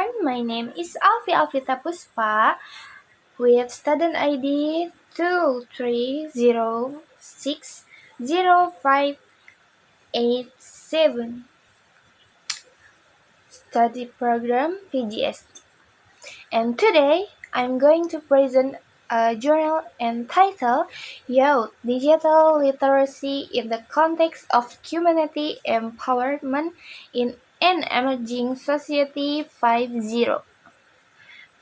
everyone, my name is Alfita Puspa with student ID 230605887, study program PGSD. And today I'm going to present a journal entitled Youth Digital Literacy in the Context of Community Empowerment in an Emerging Society 5.0.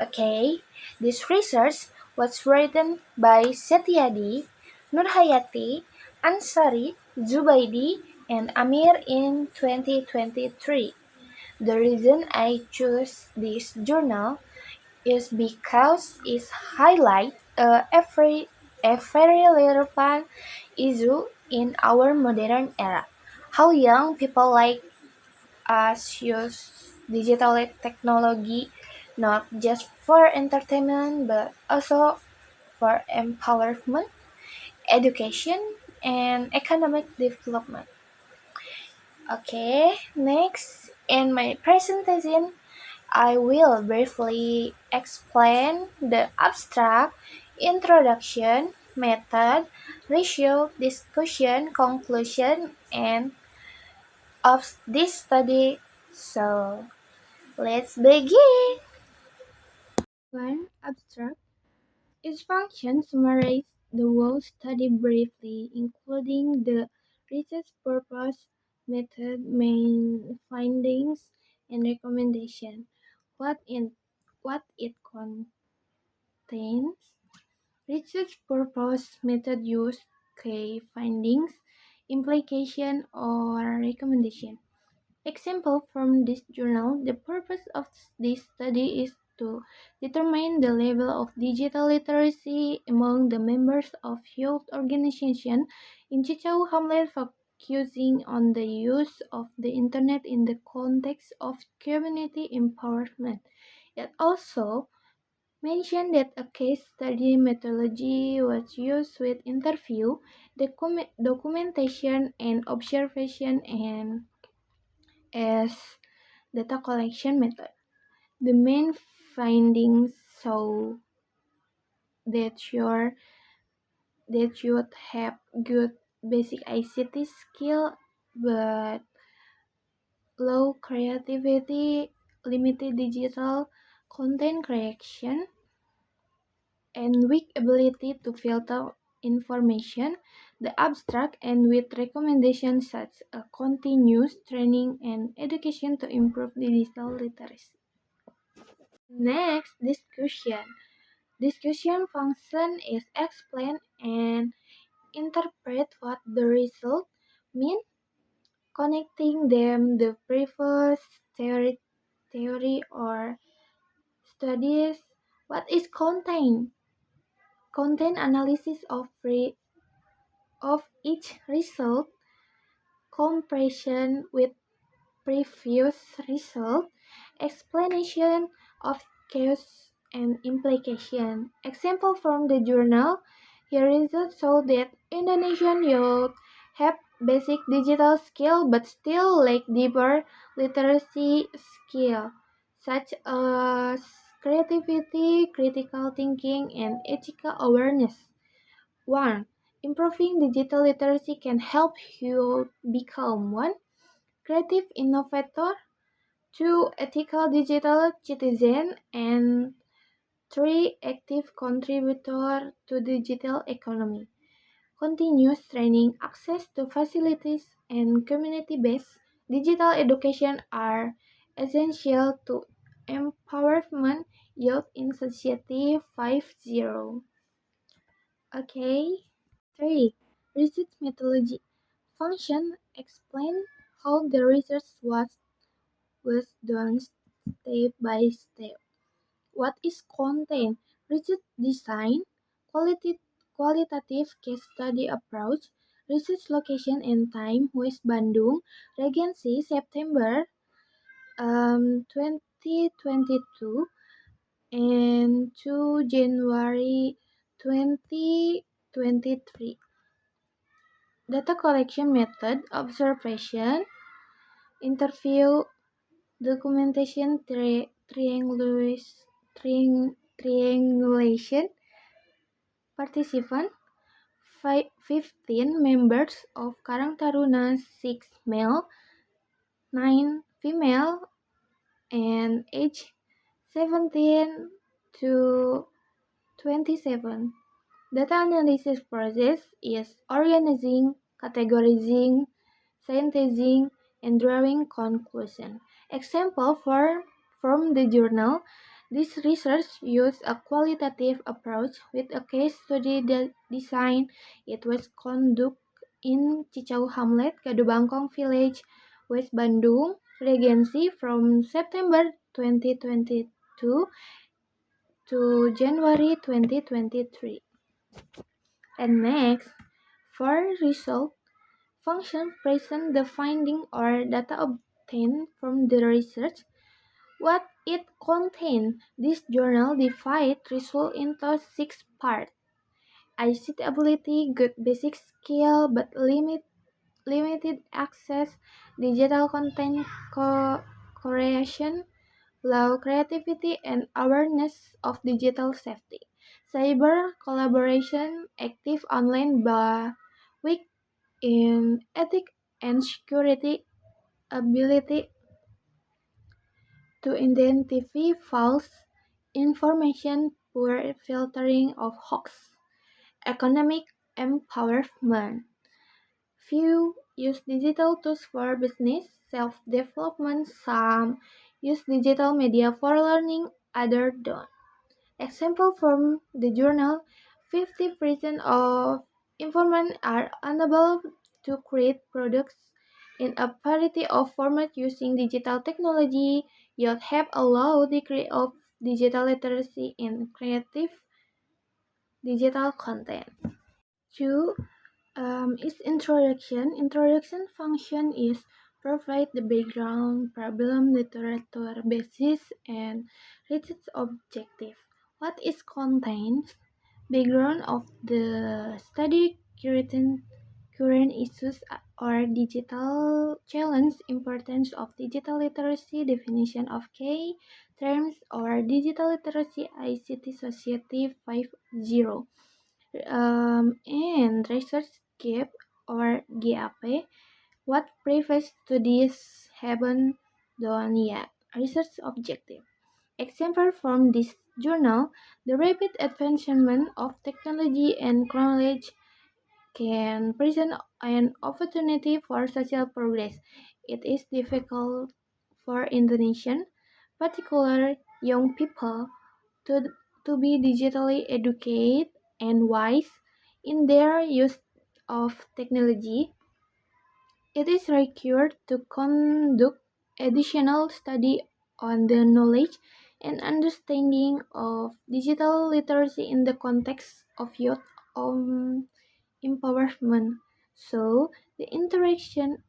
Okay, this research was written by Setiadi, Nurhayati, Ansari, Zubaidi, and Amir in 2023. The reason I chose this journal is because it highlights a very relevant issue in our modern era. How young people like us use digital technology not just for entertainment but also for empowerment, education, and economic development. Okay, next in my presentation, I will briefly explain the abstract, introduction, method, ratio, discussion, conclusion, and of this study. So let's begin. One abstract. Each function summarizes the whole study briefly, including the research purpose, method, main findings, and recommendation. What in what it contains, research purpose, method use, key findings, implication, or recommendation. Example from this journal, the purpose of this study is to determine the level of digital literacy among the members of youth organization in Chichago Hamlet, focusing on the use of the internet in the context of community empowerment. It also mentioned that a case study methodology was used with interview, documentation, and observation and as data collection method. The main findings show that you have good basic ICT skill but low creativity, limited digital content creation, and weak ability to filter information. The abstract and with recommendations such as continuous training and education to improve digital literacy. Next, discussion. Discussion function is explain and interpret what the result mean, connecting them the previous theory or studies. What is content? Content analysis of each result, comparison with previous result, explanation of cause and implication. Example from the journal, here results show that Indonesian youth have basic digital skill but still lack deeper literacy skill, such as creativity, critical thinking, and ethical awareness. 1. Improving digital literacy can help you become 1. Creative innovator, 2. Ethical digital citizen, and 3. Active contributor to digital economy. Continuous training, access to facilities, and community-based digital education are essential to empowerment youth in Society 5.0. Okay. 3. Research methodology. Function explain how the research was done step by step. What is content? Research design, qualitative case study approach, research location and time, West Bandung, Regency, September 2022 and to January 2023. Data collection method, observation, interview, documentation, triangulation, triangulation participant, 15 members of Karang Taruna, 6 male, 9 female, and age 17 to 27. Data analysis process is organizing, categorizing, synthesizing, and drawing conclusion. Example from the journal. This research used a qualitative approach with a case study design. It was conducted in Cicau Hamlet, Gadubangkong Village, West Bandung, Regency from September 2022 to January 2023. And next, for result, function present the finding or data obtained from the research, what it contained. This journal divided result into 6 parts. ICT ability, good basic skill, but limited access, digital content creation, low creativity, and awareness of digital safety. Cyber collaboration, active online weak in ethics and security, ability to identify false information, poor filtering of hoax, economic empowerment. Few use digital tools for business, self-development, some use digital media for learning, others don't. Example from the journal, 50% of informants are unable to create products in a variety of formats using digital technology, yet have a low degree of digital literacy in creative digital content. 2. Its introduction. Introduction function is provide the background, problem, literature basis, and research objective. What is contained? Background of the study, current issues or digital challenge, importance of digital literacy, definition of key terms or digital literacy ICT Society 5.0. And research gap or GAP, what previous studies haven't done yet. Research objective. Example from this journal, the rapid advancement of technology and knowledge can present an opportunity for social progress. It is difficult for Indonesian, particularly young people, to, to be digitally educated and wise in their use of technology. It is required to conduct additional study on the knowledge and understanding of digital literacy in the context of youth empowerment. So the introduction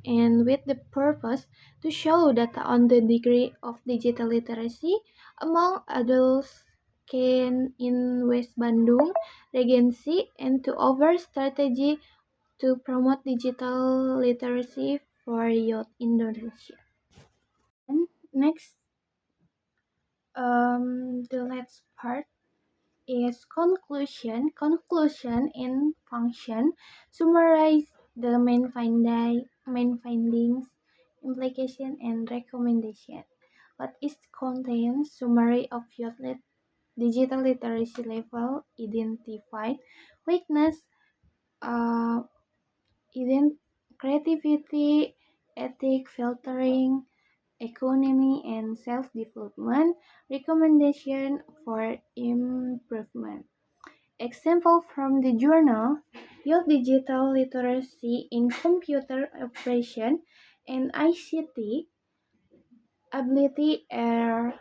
and with the purpose to show data on the degree of digital literacy among adults can in West Bandung, Regency, and to offer strategy to promote digital literacy for youth Indonesia. And next, the last part is conclusion. Conclusion in function summarize the main findings, implication, and recommendation. What is contained? Summary of youth digital literacy level identified, weakness, uh, creativity, ethic, filtering, economy, and self-development, recommendation for improvement. Example from the journal, Youth Digital Literacy in Computer Operation and ICT ability are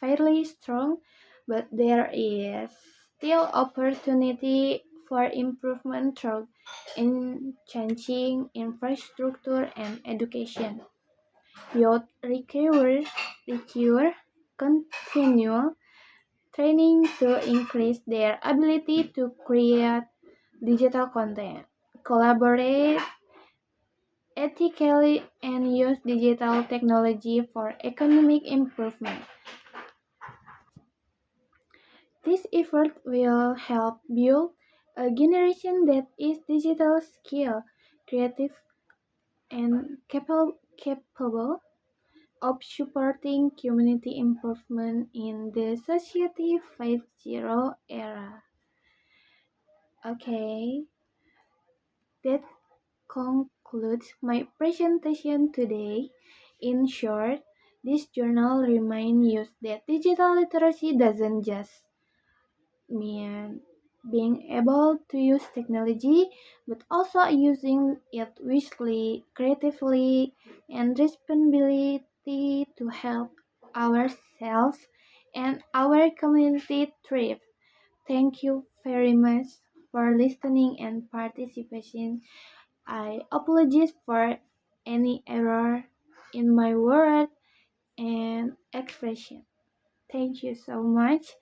fairly strong, but there is still opportunity for improvement through in changing infrastructure and education. Youth require continual training to increase their ability to create digital content, collaborate ethically and use digital technology for economic improvement. This effort will help build a generation that is digital skilled, creative, and capable of supporting community improvement in the Society 5.0 era. Okay, that concludes my presentation today. In short, this journal reminds you that digital literacy doesn't just mean being able to use technology, but also using it wisely, creatively, and responsibility to help ourselves and our community thrive. Thank you very much for listening and participation. I apologize for any error in my word and expression. Thank you so much.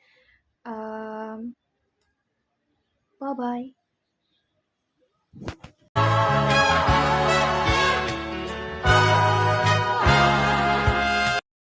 Bye bye.